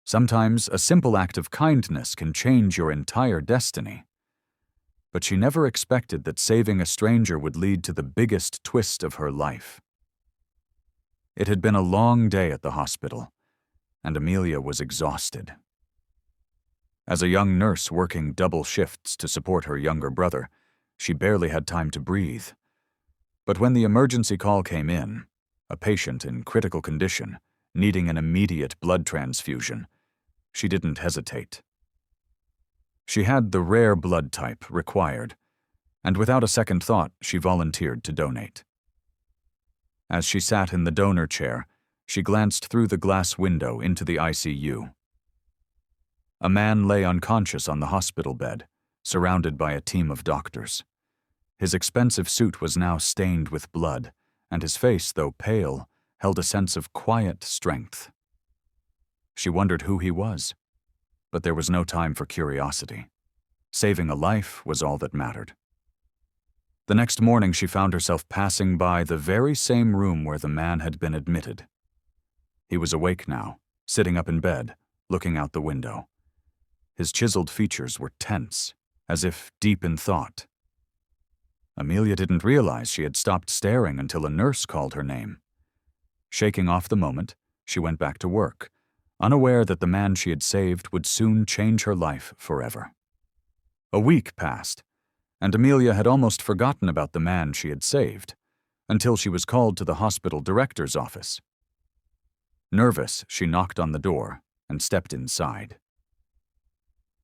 Sometimes a simple act of kindness can change your entire destiny. But she never expected that saving a stranger would lead to the biggest twist of her life. It had been a long day at the hospital, and Amelia was exhausted. As a young nurse working double shifts to support her younger brother, she barely had time to breathe. But when the emergency call came in, a patient in critical condition, needing an immediate blood transfusion, she didn't hesitate. She had the rare blood type required, and without a second thought, she volunteered to donate. As she sat in the donor chair, she glanced through the glass window into the ICU. A man lay unconscious on the hospital bed, surrounded by a team of doctors. His expensive suit was now stained with blood, and his face, though pale, held a sense of quiet strength. She wondered who he was, but there was no time for curiosity. Saving a life was all that mattered. The next morning she found herself passing by the very same room where the man had been admitted. He was awake now, sitting up in bed, looking out the window. His chiseled features were tense, as if deep in thought. Amelia didn't realize she had stopped staring until a nurse called her name. Shaking off the moment, she went back to work, unaware that the man she had saved would soon change her life forever. A week passed, and Amelia had almost forgotten about the man she had saved, until she was called to the hospital director's office. Nervous, she knocked on the door and stepped inside.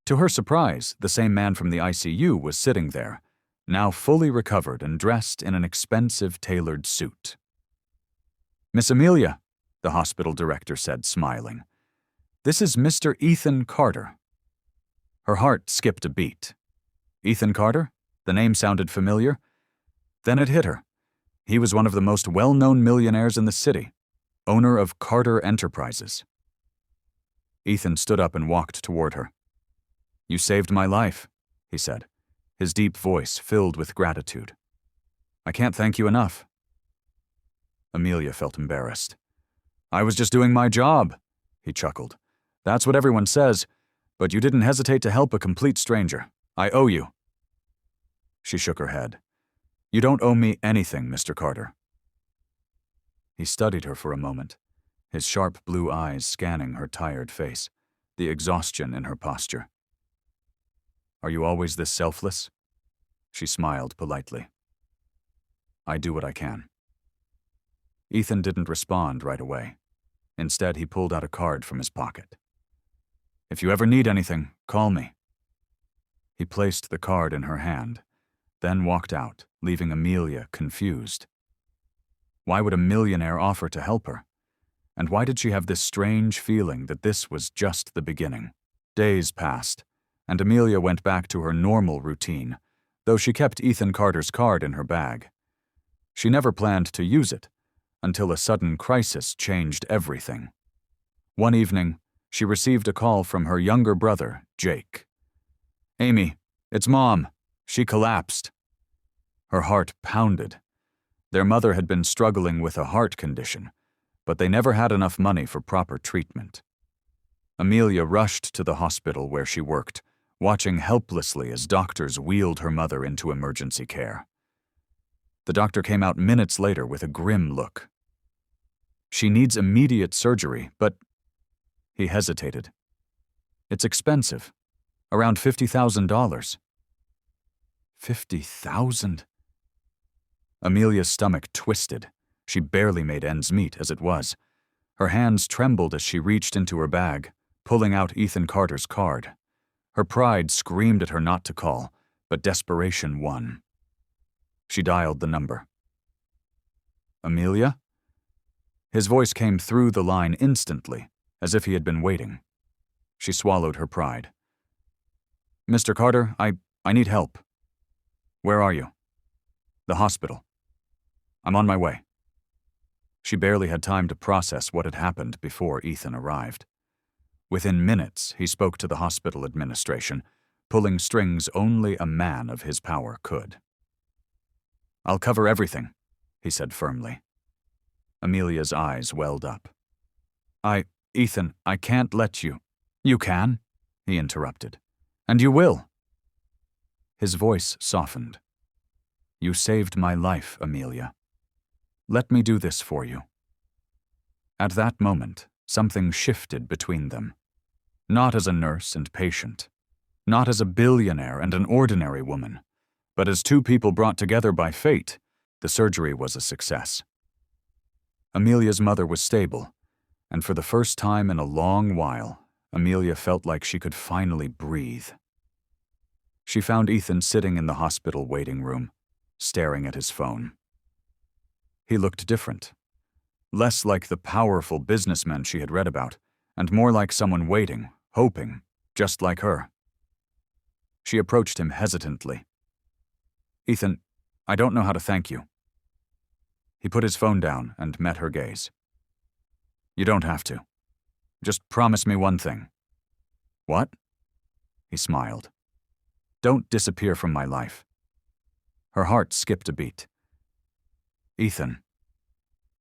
To her surprise, the same man from the ICU was sitting there, now fully recovered and dressed in an expensive tailored suit. "Miss Amelia," the hospital director said, smiling, "this is Mr. Ethan Carter." Her heart skipped a beat. Ethan Carter? The name sounded familiar. Then it hit her. He was one of the most well-known millionaires in the city, owner of Carter Enterprises. Ethan stood up and walked toward her. "You saved my life," he said, his deep voice filled with gratitude. "I can't thank you enough." Amelia felt embarrassed. "I was just doing my job," he chuckled. "That's what everyone says, but you didn't hesitate to help a complete stranger. I owe you." She shook her head. "You don't owe me anything, Mr. Carter." He studied her for a moment, his sharp blue eyes scanning her tired face, the exhaustion in her posture. "Are you always this selfless?" She smiled politely. "I do what I can." Ethan didn't respond right away. Instead, he pulled out a card from his pocket. "If you ever need anything, call me." He placed the card in her hand, then walked out, leaving Amelia confused. Why would a millionaire offer to help her? And why did she have this strange feeling that this was just the beginning? Days passed, and Amelia went back to her normal routine, though she kept Ethan Carter's card in her bag. She never planned to use it, until a sudden crisis changed everything. One evening, she received a call from her younger brother, Jake. "Amy, it's Mom. She collapsed." Her heart pounded. Their mother had been struggling with a heart condition, but they never had enough money for proper treatment. Amelia rushed to the hospital where she worked, watching helplessly as doctors wheeled her mother into emergency care. The doctor came out minutes later with a grim look. "She needs immediate surgery, but—" He hesitated. "It's expensive. Around $50,000. $50,000? Amelia's stomach twisted. She barely made ends meet as it was. Her hands trembled as she reached into her bag, pulling out Ethan Carter's card. Her pride screamed at her not to call, but desperation won. She dialed the number. "Amelia?" His voice came through the line instantly, as if he had been waiting. She swallowed her pride. "Mr. Carter, I need help." "Where are you?" "The hospital." "I'm on my way." She barely had time to process what had happened before Ethan arrived. Within minutes, he spoke to the hospital administration, pulling strings only a man of his power could. "I'll cover everything," he said firmly. Amelia's eyes welled up. Ethan, I can't let you." You can, he interrupted. And you will. His voice softened. You saved my life, Amelia. Let me do this for you. At that moment, something shifted between them. Not as a nurse and patient, not as a billionaire and an ordinary woman, but as two people brought together by fate. The surgery was a success. Amelia's mother was stable, and for the first time in a long while, Amelia felt like she could finally breathe. She found Ethan sitting in the hospital waiting room, staring at his phone. He looked different, less like the powerful businessman she had read about, and more like someone waiting, hoping, just like her. She approached him hesitantly. Ethan, I don't know how to thank you. He put his phone down and met her gaze. You don't have to. Just promise me one thing. What? He smiled. Don't disappear from my life. Her heart skipped a beat. Ethan.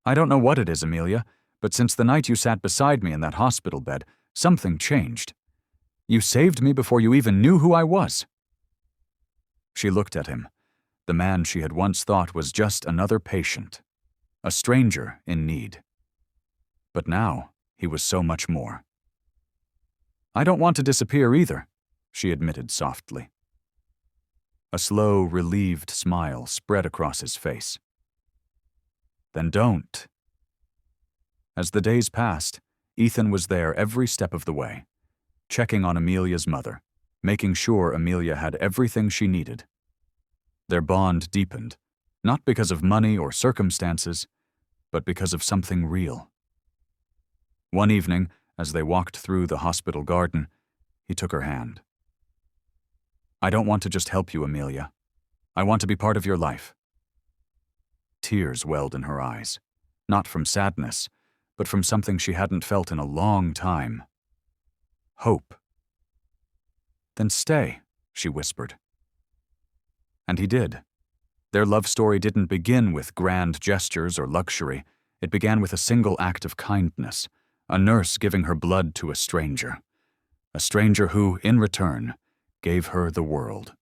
I don't know what it is, Amelia, but since the night you sat beside me in that hospital bed, something changed. You saved me before you even knew who I was. She looked at him, the man she had once thought was just another patient, a stranger in need. But now, he was so much more. I don't want to disappear either, she admitted softly. A slow, relieved smile spread across his face. Then don't. As the days passed, Ethan was there every step of the way, checking on Amelia's mother, making sure Amelia had everything she needed. Their bond deepened, not because of money or circumstances, but because of something real. One evening, as they walked through the hospital garden, he took her hand. I don't want to just help you, Amelia. I want to be part of your life. Tears welled in her eyes, not from sadness, but from something she hadn't felt in a long time. Hope. Then stay, she whispered. And he did. Their love story didn't begin with grand gestures or luxury. It began with a single act of kindness, a nurse giving her blood to a stranger who, in return, gave her the world.